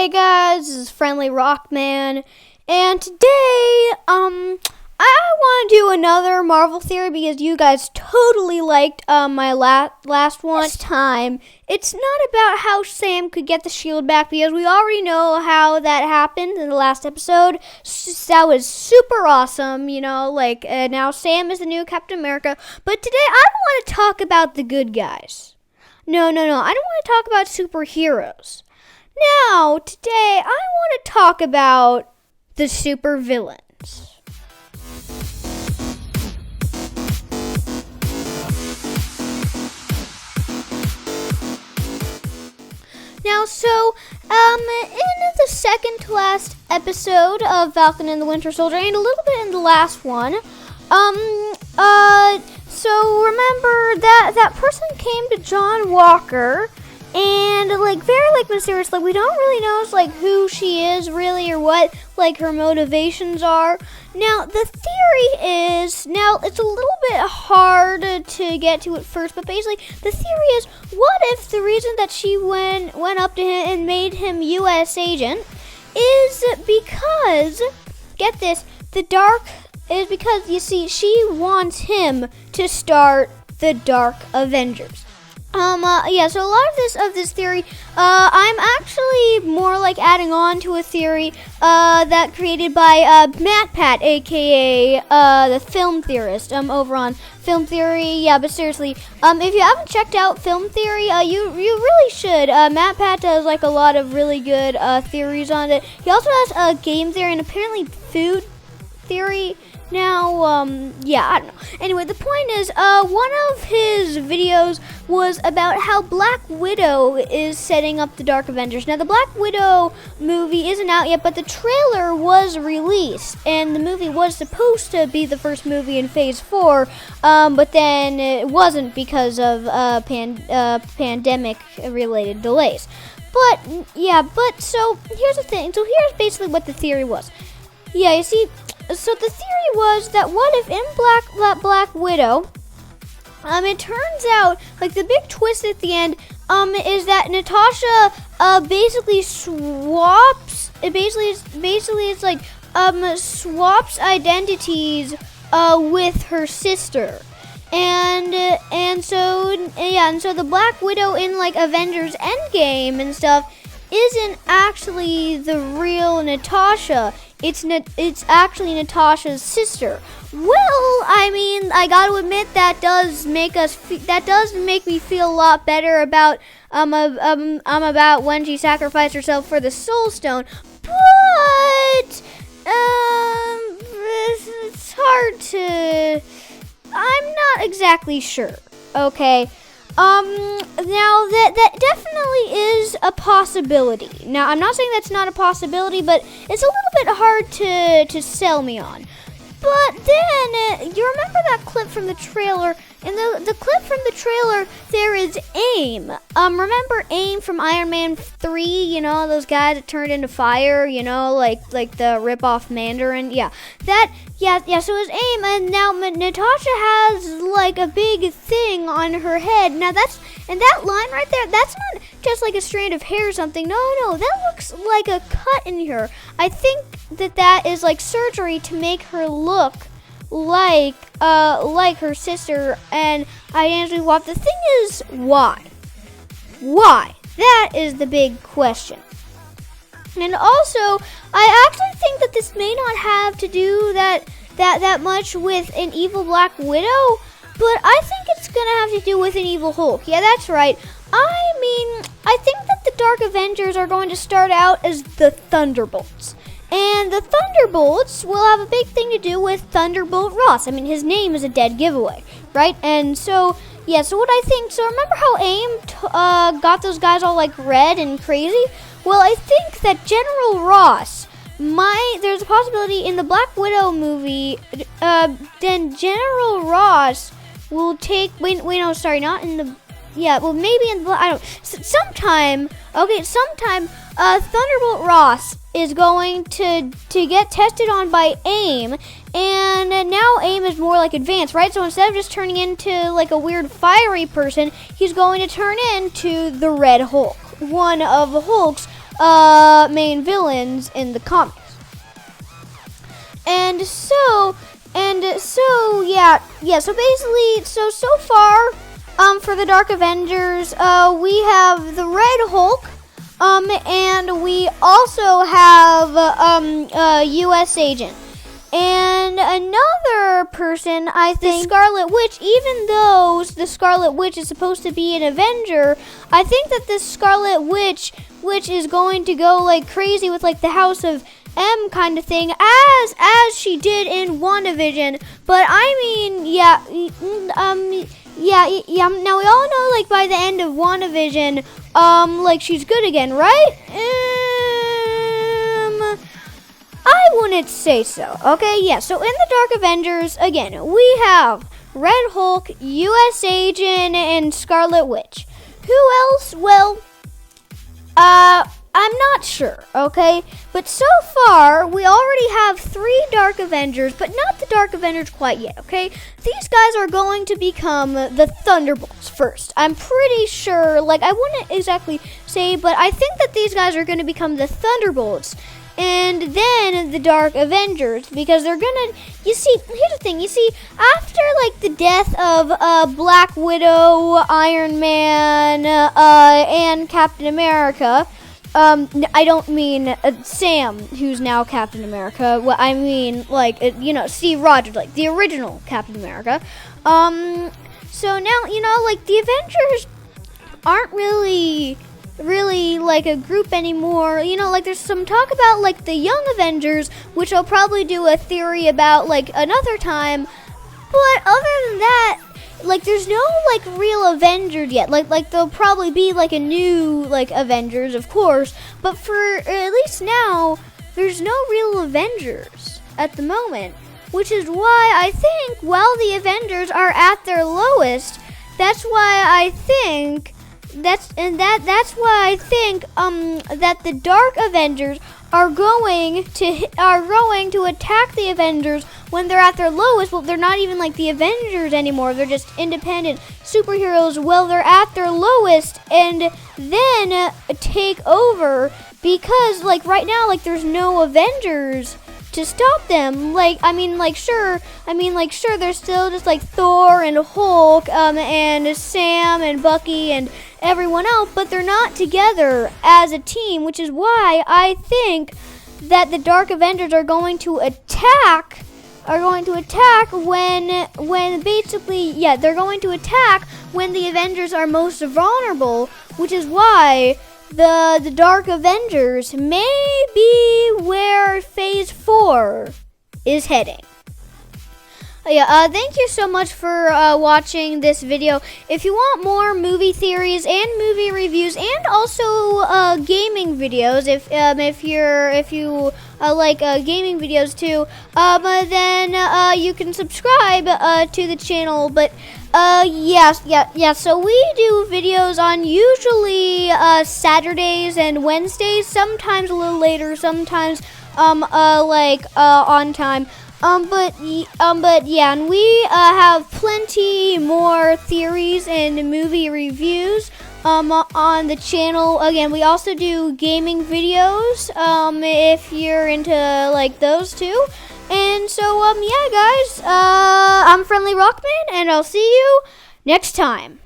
Hey guys, this is Friendly Rockman, and today, I want to do another Marvel theory because you guys totally liked my last one. This time, it's not about how Sam could get the shield back because we already know how that happened in the last episode. That was super awesome, now Sam is the new Captain America. But today, I don't want to talk about the good guys. No, I don't want to talk about superheroes. Now, today, I want to talk about the supervillains. Now, in the second to last episode of Falcon and the Winter Soldier, and a little bit in the last one, so remember that person came to John Walker, and very mysterious, we don't really know who she is really or what her motivations are. Now the theory is, it's a little bit hard to get to at first, but basically the theory is, what if the reason that she went up to him and made him US agent is because, get this, is because, you see, she wants him to start the Dark Avengers. So a lot of this theory, I'm actually more adding on to a theory that created by Matt Pat, aka the film theorist, over on Film Theory. Yeah, but seriously, if you haven't checked out Film Theory, you really should. Matt Pat does a lot of really good theories on it. He also has game theory and apparently food theory. Now, I don't know. Anyway, the point is, one of his videos was about how Black Widow is setting up the Dark Avengers. Now, the Black Widow movie isn't out yet, but the trailer was released, and the movie was supposed to be the first movie in Phase 4, but then it wasn't because of pandemic-related delays. So here's the thing. So here's basically what the theory was. Yeah, you see, so the theory was that what if in Black Widow, it turns out, the big twist at the end, is that Natasha, basically swaps, swaps identities, with her sister. And so the Black Widow in, Avengers Endgame and stuff isn't actually the real Natasha. It's actually Natasha's sister. Well, I got to admit that does make me feel a lot better about about when she sacrificed herself for the Soul Stone. But it's hard to. I'm not exactly sure. Okay. Now that definitely is a possibility. Now, I'm not saying that's not a possibility, but it's a little bit hard to sell me on. But then, you remember that clip from the trailer? In the clip from the trailer, there is AIM. Remember AIM from Iron Man 3? Those guys that turned into fire, like the rip-off Mandarin? Yeah. So it's AIM, and now Natasha has, a big thing on her head. Now and that line right there, that's not just a strand of hair or something. No, that looks like a cut in her. I think that is surgery to make her look like her sister, and identity swap. The thing is, why? That is the big question. And also, I actually think that this may not have to do that much with an evil Black Widow, but I think it's gonna have to do with an evil Hulk. Yeah, that's right. I think that the Dark Avengers are going to start out as the Thunderbolts. And the Thunderbolts will have a big thing to do with Thunderbolt Ross. His name is a dead giveaway, right? And so what I think, so remember how AIM got those guys all red and crazy? Well, I think that General Ross there's a possibility in the Black Widow movie, then General Ross will take, sometime Thunderbolt Ross is going to get tested on by AIM, and now AIM is more advanced, right? So instead of just turning into a weird fiery person, he's going to turn into the Red Hulk, one of Hulk's main villains in the comics. So basically, so far, for the Dark Avengers, we have the Red Hulk, and we also have, U.S. Agent. And another person, I think, the Scarlet Witch, even though the Scarlet Witch is supposed to be an Avenger, I think that this Scarlet Witch is going to go, like, crazy with, like, the House of M kind of thing, as she did in WandaVision. But I mean, now we all know, like, by the end of WandaVision, like, she's good again, right? I wouldn't say so. Okay, yeah. So in the Dark Avengers, again, we have Red Hulk, U.S. Agent, and Scarlet Witch. Who else? Well, I'm not sure, okay? But so far, we already have 3 Dark Avengers, but not the Dark Avengers quite yet, okay? These guys are going to become the Thunderbolts first. I'm pretty sure, like, I wouldn't exactly say, but I think that these guys are going to become the Thunderbolts. And then the Dark Avengers, because they're gonna, you see, here's the thing, you see, after, like, the death of, Black Widow, Iron Man, and Captain America, I don't mean, Sam, who's now Captain America, well, I mean, like, Steve Rogers, like, the original Captain America, so now, like, the Avengers aren't really like a group anymore. Like, there's some talk about, like, the Young Avengers, which I'll probably do a theory about, like, another time. But other than that, like, there's no, like, real Avengers yet. Like there'll probably be, like, a new, like, Avengers, of course. But for at least now, there's no real Avengers at the moment, which is why I think while the Avengers are at their lowest, that's why I think that the Dark Avengers are going to attack the Avengers when they're at their lowest. Well, they're not even, like, the Avengers anymore. They're just independent superheroes. Well, they're at their lowest and then take over because, like, right now, like, there's no Avengers to stop them. Sure, there's still just, like, Thor and Hulk, and Sam and Bucky and everyone else, but they're not together as a team, which is why I think that the Dark Avengers are going to attack when basically, they're going to attack when the Avengers are most vulnerable, which is why the Dark Avengers may be where Phase 4 is heading. Thank you so much for watching this video. If you want more movie theories and movie reviews, and also gaming videos, if you like gaming videos too, then you can subscribe to the channel. But so we do videos on usually Saturdays and Wednesdays, sometimes a little later, sometimes on time. And we have plenty more theories and movie reviews on the channel. Again, we also do gaming videos if you're into, like, those too. And so guys, I'm Friendly Rockman, and I'll see you next time.